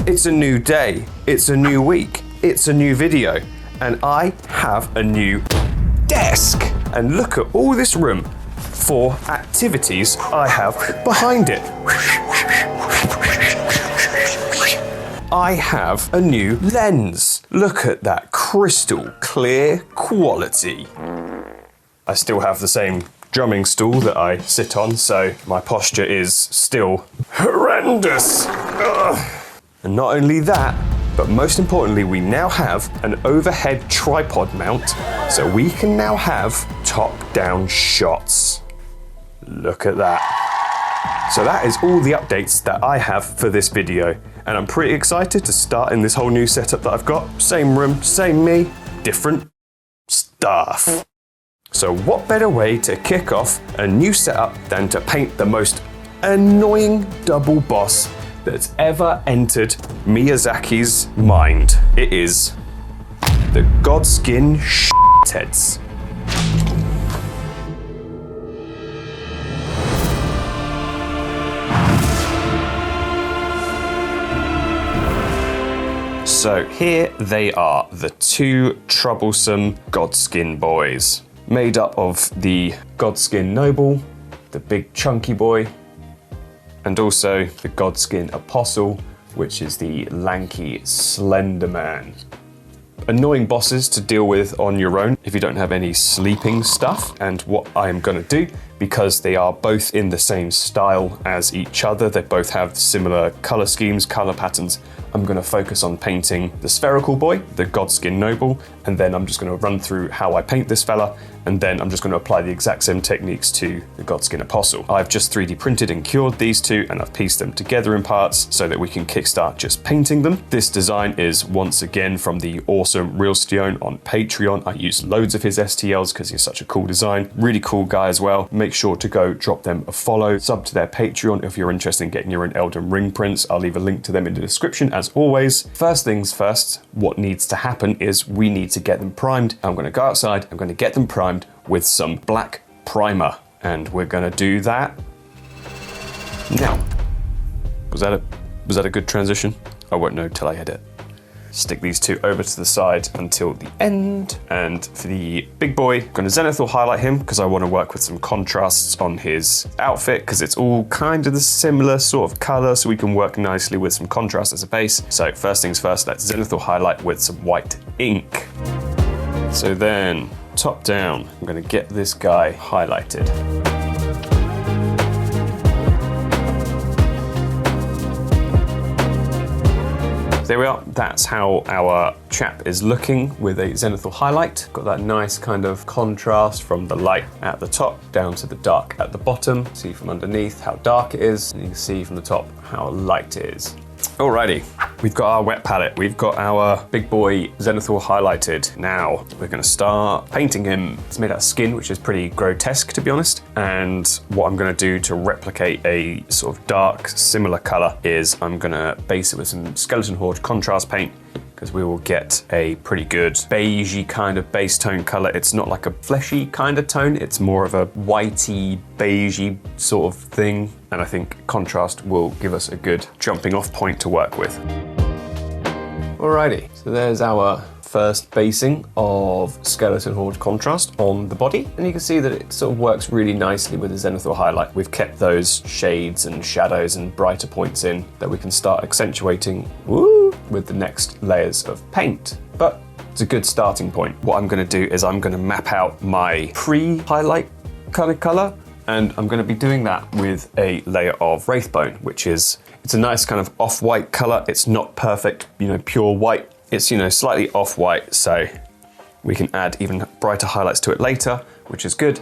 It's a new day, it's a new week, it's a new video, and I have a new desk. And look at all this room for activities I have behind it. I have a new lens. Look at that crystal clear quality. I still have the same drumming stool that I sit on, so my posture is still horrendous. Ugh. And not only that, but most importantly, we now have an overhead tripod mount, so we can now have top-down shots. Look at that. So that is all the updates that I have for this video, and I'm pretty excited to start in this whole new setup that I've got. Same room, same me, different stuff. So what better way to kick off a new setup than to paint the most annoying double boss that's ever entered Miyazaki's mind. It is the Godskin Shitheads. So here they are, the two troublesome Godskin boys, made up of the Godskin Noble, the big chunky boy, and also the Godskin Apostle, which is the lanky, slender man. Annoying bosses to deal with on your own if you don't have any sleeping stuff. And what I am gonna do, because they are both in the same style as each other, they both have similar color schemes, color patterns, I'm gonna focus on painting the spherical boy, the Godskin Noble, and then I'm just gonna run through how I paint this fella, and then I'm just gonna apply the exact same techniques to the Godskin Apostle. I've just 3D printed and cured these two, and I've pieced them together in parts so that we can kickstart just painting them. This design is once again from the awesome Realstione on Patreon. I use loads of his STLs because he's such a cool design. Really cool guy as well. Make sure to go drop them a follow, sub to their Patreon if you're interested in getting your own Elden Ring prints. I'll leave a link to them in the description as always. First things first, what needs to happen is we need to get them primed. I'm gonna go outside, I'm gonna get them primed with some black primer, and we're gonna do that now. Was that a good transition? I won't know till I edit. Stick these two over to the side until the end. And for the big boy, I'm gonna Zenithal highlight him because I want to work with some contrasts on his outfit because it's all kind of the similar sort of color, so we can work nicely with some contrast as a base. So first things first, let's Zenithal highlight with some white ink. So then, top down, I'm gonna get this guy highlighted. There we are, that's how our chap is looking with a Zenithal highlight. Got that nice kind of contrast from the light at the top down to the dark at the bottom. See from underneath how dark it is, and you can see from the top how light it is. Alrighty, we've got our wet palette, we've got our big boy Zenithal highlighted. Now, we're gonna start painting him. It's made out of skin, which is pretty grotesque to be honest. And what I'm gonna do to replicate a sort of dark, similar color is I'm gonna base it with some Skeleton Horde contrast paint, because we will get a pretty good beigey kind of base tone color. It's not like a fleshy kind of tone, it's more of a whitey, beigey sort of thing. And I think contrast will give us a good jumping off point to work with. Alrighty, so there's our first basing of Skeleton Horde contrast on the body. And you can see that it sort of works really nicely with the Zenithal highlight. We've kept those shades and shadows and brighter points in that we can start accentuating with the next layers of paint. But it's a good starting point. What I'm gonna do is I'm gonna map out my pre-highlight kind of color, and I'm gonna be doing that with a layer of Wraithbone, which is, it's a nice kind of off-white color. It's not perfect, pure white. It's, slightly off-white, so we can add even brighter highlights to it later, which is good.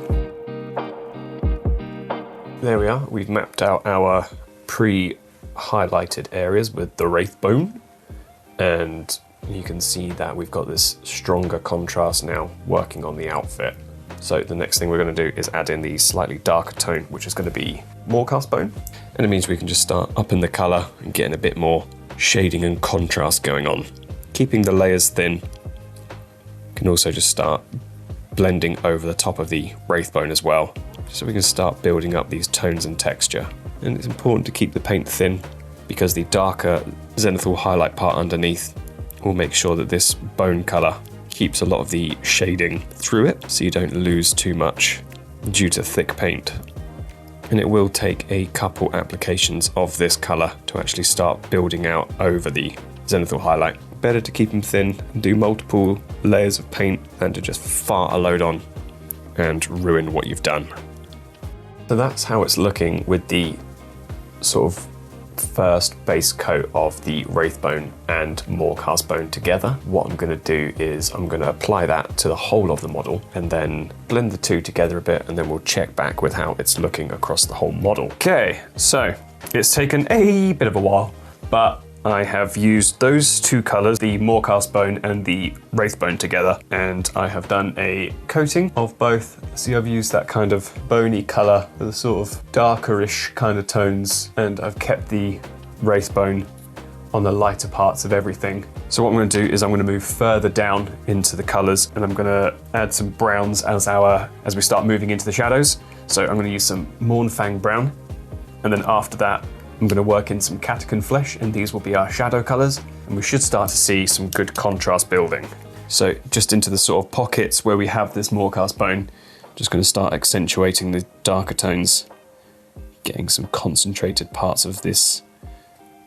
There we are, we've mapped out our pre-highlighted areas with the Wraithbone, and you can see that we've got this stronger contrast now working on the outfit. So the next thing we're gonna do is add in the slightly darker tone, which is gonna be Morecast Bone. And it means we can just start upping the color and getting a bit more shading and contrast going on. Keeping the layers thin, can also just start blending over the top of the Wraithbone as well, so we can start building up these tones and texture. And it's important to keep the paint thin because the darker zenithal highlight part underneath will make sure that this bone colour keeps a lot of the shading through it, so you don't lose too much due to thick paint. And it will take a couple applications of this colour to actually start building out over the zenithal highlight. Better to keep them thin and do multiple layers of paint than to just fart a load on and ruin what you've done. So that's how it's looking with the sort of first base coat of the Wraithbone and Morecastbone together. What I'm going to do is I'm going to apply that to the whole of the model and then blend the two together a bit, and then we'll check back with how it's looking across the whole model. Okay, so it's taken a bit of a while, but I have used those two colours, the Morecastbone and the Wraithbone together, and I have done a coating of both. See, I've used that kind of bony colour with the sort of darkerish kind of tones, and I've kept the Wraithbone on the lighter parts of everything. So what I'm going to do is I'm going to move further down into the colours, and I'm going to add some browns as we start moving into the shadows. So I'm going to use some Mournfang Brown, and then after that I'm going to work in some CATACHAN Flesh, and these will be our shadow colours, and we should start to see some good contrast building. So just into the sort of pockets where we have this Morecastbone, just going to start accentuating the darker tones, getting some concentrated parts of this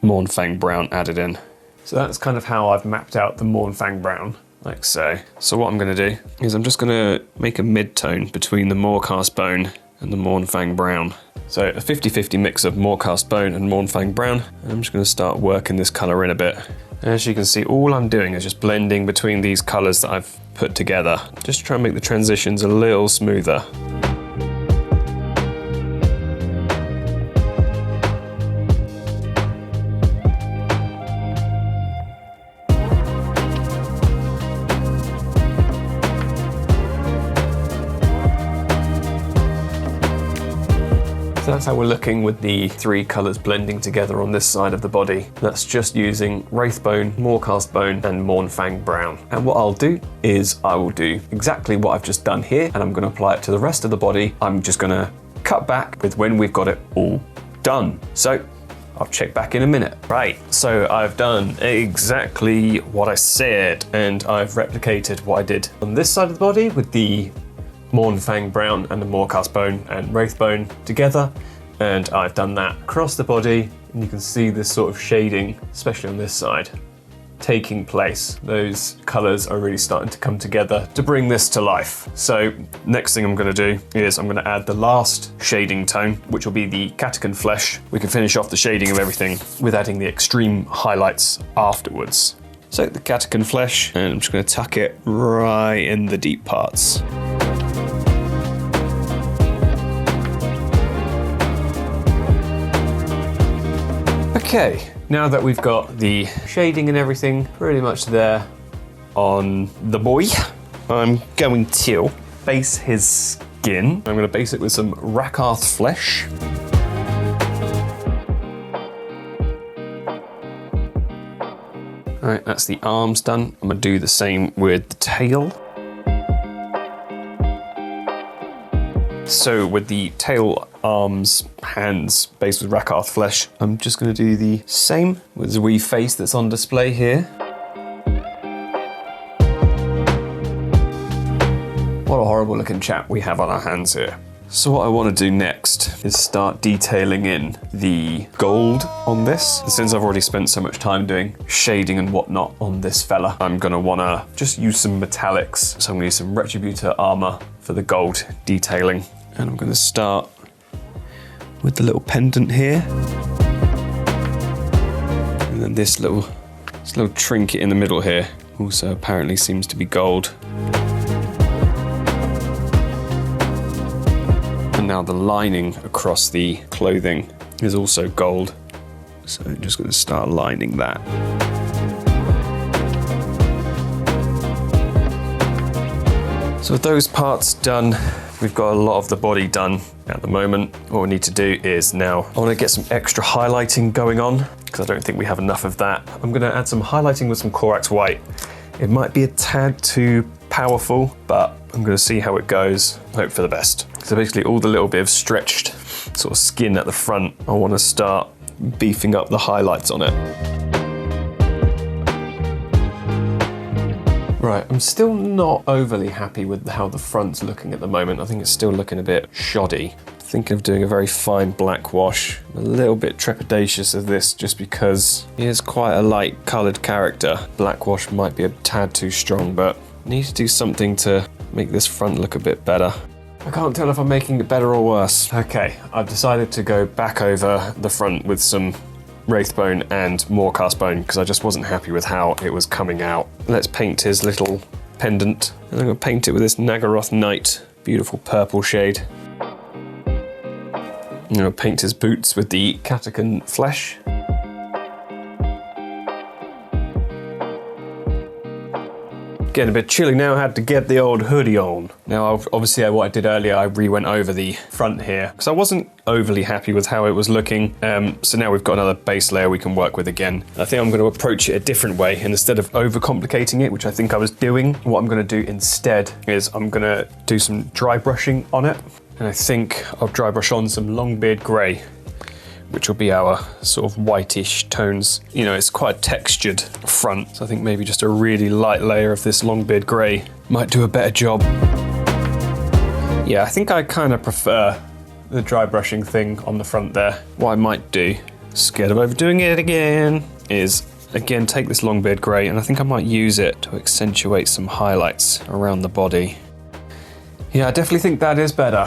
Mournfang Brown added in. So that's kind of how I've mapped out the Mournfang Brown, like so. So what I'm going to do is I'm just going to make a mid-tone between the Morecastbone and the Mournfang Brown. So a 50-50 mix of Morecastbone and Mournfang Brown, and I'm just going to start working this colour in a bit. And as you can see, all I'm doing is just blending between these colours that I've put together, just to try and make the transitions a little smoother. So that's how we're looking with the three colours blending together on this side of the body. That's just using Wraithbone, Morecastbone and Mournfang Brown. And what I'll do is I will do exactly what I've just done here, and I'm going to apply it to the rest of the body. I'm just going to cut back with when we've got it all done. So I'll check back in a minute. Right, so I've done exactly what I said, and I've replicated what I did on this side of the body with the Mournfang Brown and the Morecastbone and Wraithbone together, and I've done that across the body, and you can see this sort of shading, especially on this side, taking place. Those colours are really starting to come together to bring this to life. So next thing I'm going to do is I'm going to add the last shading tone, which will be the CATACHAN Flesh. We can finish off the shading of everything with adding the extreme highlights afterwards. So the CATACHAN Flesh, and I'm just going to tuck it right in the deep parts. Okay, now that we've got the shading and everything pretty much there on the boy, I'm going to base his skin. I'm going to base it with some Rakarth Flesh. Alright, that's the arms done. I'm going to do the same with the tail. So with the tail, arms, hands based with Rakarth Flesh, I'm just going to do the same with the wee face that's on display here. What a horrible looking chap we have on our hands here. So what I want to do next is start detailing in the gold on this. And since I've already spent so much time doing shading and whatnot on this fella, I'm going to want to just use some metallics. So I'm going to use some Retributor armor for the gold detailing. And I'm going to start with the little pendant here. And then this little trinket in the middle here also apparently seems to be gold. And now the lining across the clothing is also gold. So I'm just going to start lining that. So with those parts done, we've got a lot of the body done at the moment. What we need to do is now, I want to get some extra highlighting going on, because I don't think we have enough of that. I'm going to add some highlighting with some CORAX white. It might be a tad too powerful, but I'm going to see how it goes, hope for the best. So basically all the little bit of stretched sort of skin at the front, I want to start beefing up the highlights on it. Right, I'm still not overly happy with how the front's looking at the moment. I think it's still looking a bit shoddy. Thinking of doing a very fine black wash. I'm a little bit trepidatious of this just because he is quite a light coloured character. Black wash might be a tad too strong, but I need to do something to make this front look a bit better. I can't tell if I'm making it better or worse. Okay, I've decided to go back over the front with some Wraithbone and more Castbone because I just wasn't happy with how it was coming out. Let's paint his little pendant. And I'm going to paint it with this Nagaroth Knight, beautiful purple shade. I'm going to paint his boots with the CATACHAN flesh. Getting a bit chilly now, I had to get the old hoodie on. Now, obviously, what I did earlier, I re-went over the front here because I wasn't overly happy with how it was looking. So now we've got another base layer we can work with again. I think I'm going to approach it a different way, and instead of overcomplicating it, which I think I was doing, what I'm going to do instead is I'm going to do some dry brushing on it. And I think I'll dry brush on some Longbeard Grey, which will be our sort of whitish tones. You know, it's quite a textured front, so I think maybe just a really light layer of this Longbeard Grey might do a better job. Yeah, I think I kind of prefer the dry brushing thing on the front there. What I might do, scared of overdoing it again, is again take this Longbeard Grey, and I think I might use it to accentuate some highlights around the body. Yeah, I definitely think that is better.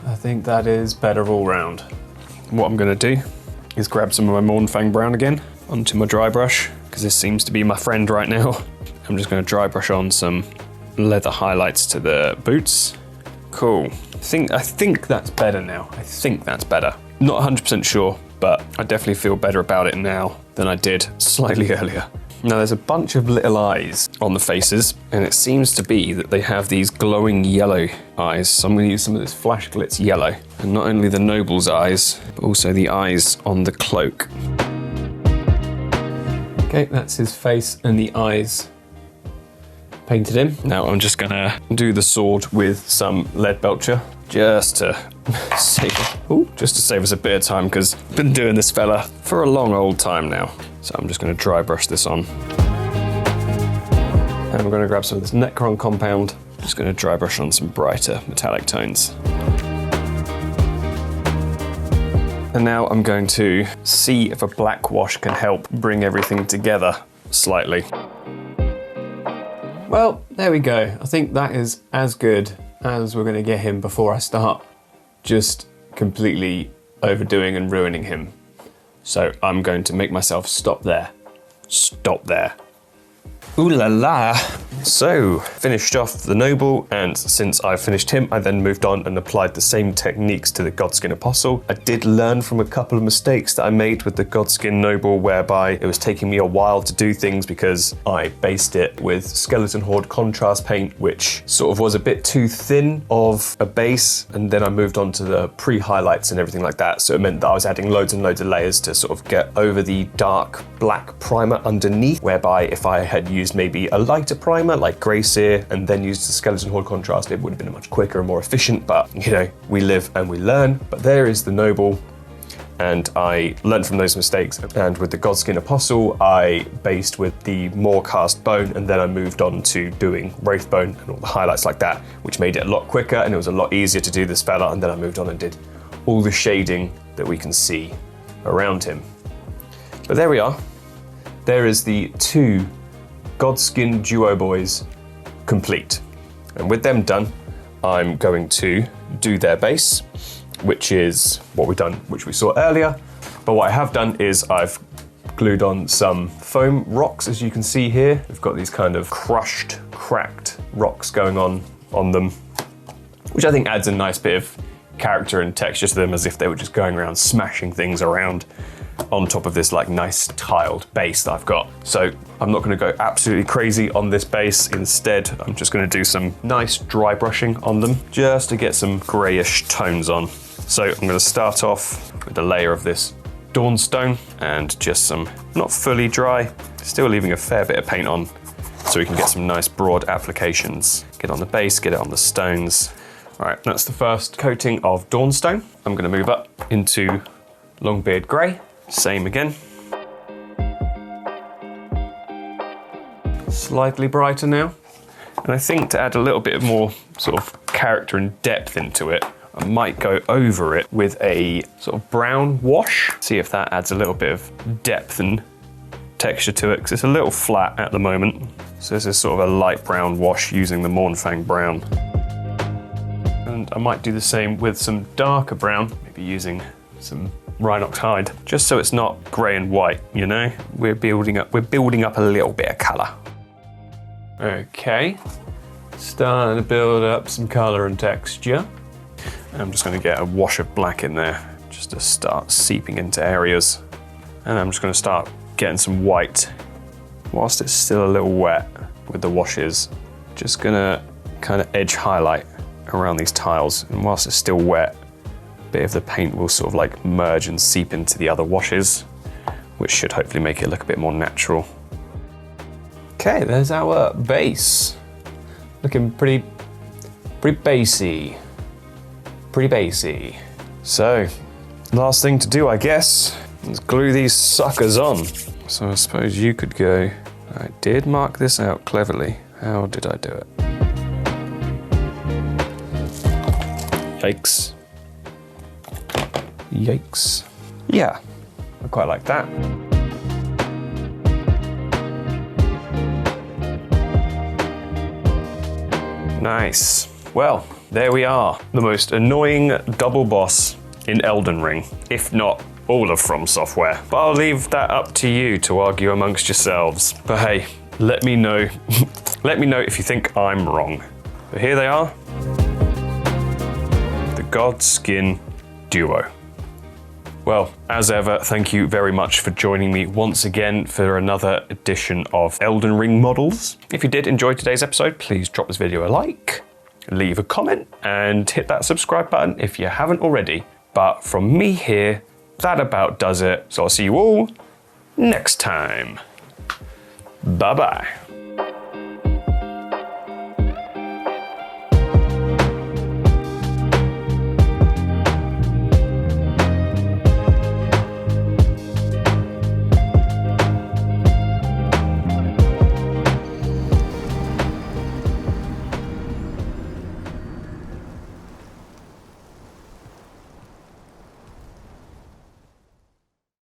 I think that is better all round. What I'm going to do is grab some of my Mournfang Brown again onto my dry brush, because this seems to be my friend right now. I'm just going to dry brush on some leather highlights to the boots. Cool. I think that's better now. I think that's better. Not 100% sure, but I definitely feel better about it now than I did slightly earlier. Now there's a bunch of little eyes on the faces, and it seems to be that they have these glowing yellow eyes. So I'm going to use some of this Flash Glitz yellow. And not only the noble's eyes, but also the eyes on the cloak. Okay, that's his face and the eyes painted in. Now I'm just going to do the sword with some lead belcher, just to save us a bit of time, because I've been doing this fella for a long old time now. So I'm just going to dry brush this on. And we're going to grab some of this NECRON compound. Just going to dry brush on some brighter metallic tones. And now I'm going to see if a black wash can help bring everything together slightly. Well, there we go. I think that is as good as we're going to get him before I start just completely overdoing and ruining him. So I'm going to make myself stop there. Stop there. Ooh la la. So, finished off the noble, and since I finished him, I then moved on and applied the same techniques to the Godskin Apostle. I did learn from a couple of mistakes that I made with the Godskin Noble, whereby it was taking me a while to do things because I based it with Skeleton Horde contrast paint, which sort of was a bit too thin of a base, and then I moved on to the pre-highlights and everything like that, so it meant that I was adding loads and loads of layers to sort of get over the dark black primer underneath, whereby if I had used maybe a lighter primer like Grey Seer and then used the Skeleton Horde contrast, it would have been much quicker and more efficient, but you know, we live and we learn. But there is the Noble, and I learned from those mistakes. And with the Godskin Apostle, I based with the more cast bone, and then I moved on to doing Wraithbone and all the highlights like that, which made it a lot quicker and it was a lot easier to do this fella, and then I moved on and did all the shading that we can see around him. But there we are. There is the two Godskin Duo boys complete. And with them done, I'm going to do their base, which is what we've done, which we saw earlier. But what I have done is I've glued on some foam rocks, as you can see here. We've got these kind of crushed, cracked rocks going on them, which I think adds a nice bit of character and texture to them, as if they were just going around smashing things around on top of this like nice tiled base that I've got. So I'm not going to go absolutely crazy on this base. Instead, I'm just going to do some nice dry brushing on them just to get some grayish tones on. So I'm going to start off with a layer of this Dawnstone and just some, not fully dry, still leaving a fair bit of paint on so we can get some nice broad applications. Get on the base, get it on the stones. All right, that's the first coating of Dawnstone. I'm going to move up into Longbeard Grey. Same again. Slightly brighter now. And I think to add a little bit more sort of character and depth into it, I might go over it with a sort of brown wash. See if that adds a little bit of depth and texture to it, because it's a little flat at the moment. So this is sort of a light brown wash using the Mournfang brown. And I might do the same with some darker brown, maybe using some RHINOX hide, just so it's not grey and white, you know? We're building up a little bit of colour. Okay, starting to build up some colour and texture. I'm just going to get a wash of black in there, just to start seeping into areas. And I'm just going to start getting some white, whilst it's still a little wet with the washes. Just going to kind of edge highlight around these tiles, and whilst it's still wet, a bit of the paint will sort of like merge and seep into the other washes, which should hopefully make it look a bit more natural. Okay, there's our base. Looking pretty basey. Pretty basey. So, last thing to do, I guess, is glue these suckers on. So I suppose you could go, I did mark this out cleverly. How did I do it? Yikes. Yikes. Yeah, I quite like that. Nice. Well, there we are. The most annoying double boss in Elden Ring, if not all of Fromsoftware. But I'll leave that up to you to argue amongst yourselves. But hey, let me know. Let me know if you think I'm wrong. But here they are. The Godskin Duo. Well, as ever, thank you very much for joining me once again for another edition of Elden Ring Models. If you did enjoy today's episode, please drop this video a like, leave a comment, and hit that subscribe button if you haven't already. But from me here, that about does it. So I'll see you all next time. Bye-bye.